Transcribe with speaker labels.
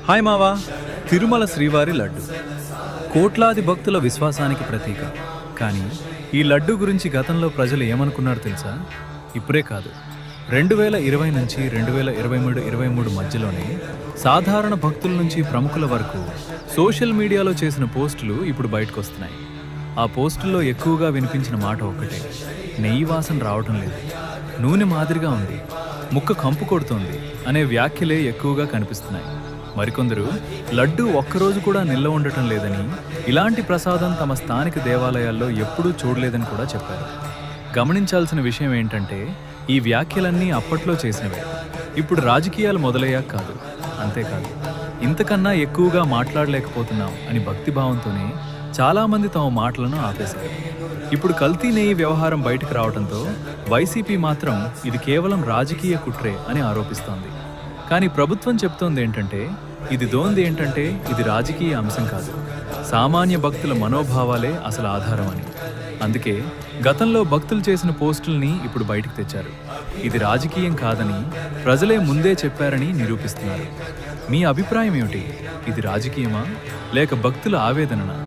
Speaker 1: Hi మావా. తిరుమల శ్రీవారి లడ్డు కోట్లాది భక్తుల విశ్వాసానికి ప్రతీక. కానీ ఈ లడ్డు గురించి గతంలో ప్రజలు ఏమనుకున్నారు తెలుసా? ఇప్పుడే కాదు, 2020 నుంచి 2023 మధ్యలోనే సాధారణ భక్తుల నుంచి ప్రముఖుల వరకు సోషల్ మీడియాలో చేసిన పోస్టులు ఇప్పుడు బయటకు వస్తున్నాయి. ఆ పోస్టుల్లో ఎక్కువగా వినిపించిన మాట ఒక్కటే: నెయ్యి వాసన రావటం లేదు, నూనె మాదిరిగా ఉంది, ముక్క కంపు కొడుతోంది అనే వ్యాఖ్యలే ఎక్కువగా కనిపిస్తున్నాయి. మరికొందరు లడ్డు ఒక్కరోజు కూడా నిల్వ ఉండటం లేదని, ఇలాంటి ప్రసాదం తమ స్థానిక దేవాలయాల్లో ఎప్పుడూ చూడలేదని కూడా చెప్పారు. గమనించాల్సిన విషయం ఏంటంటే, ఈ వ్యాఖ్యలన్నీ అప్పట్లో చేసినవే, ఇప్పుడు రాజకీయాలు మొదలయ్యాక కాదు. అంతేకాదు, ఇంతకన్నా ఎక్కువగా మాట్లాడలేకపోతున్నాం అని భక్తిభావంతోనే చాలామంది తమ మాటలను ఆపేశారు. ఇప్పుడు కల్తీ నెయ్యి వ్యవహారం బయటకు రావడంతో వైసీపీ మాత్రం ఇది కేవలం రాజకీయ కుట్రే అని ఆరోపిస్తోంది. కానీ ప్రభుత్వం చెప్తోంది ఏంటంటే, ఇది రాజకీయ అంశం కాదు, సామాన్య భక్తుల మనోభావాలే అసలు ఆధారం అని. అందుకే గతంలో భక్తులు చేసిన పోస్టుల్ని ఇప్పుడు బయటకు తెచ్చారు. ఇది రాజకీయం కాదని ప్రజలే ముందే చెప్పారని నిరూపిస్తున్నారు. మీ అభిప్రాయం ఏమిటి? ఇది రాజకీయమా లేక భక్తుల ఆవేదననా?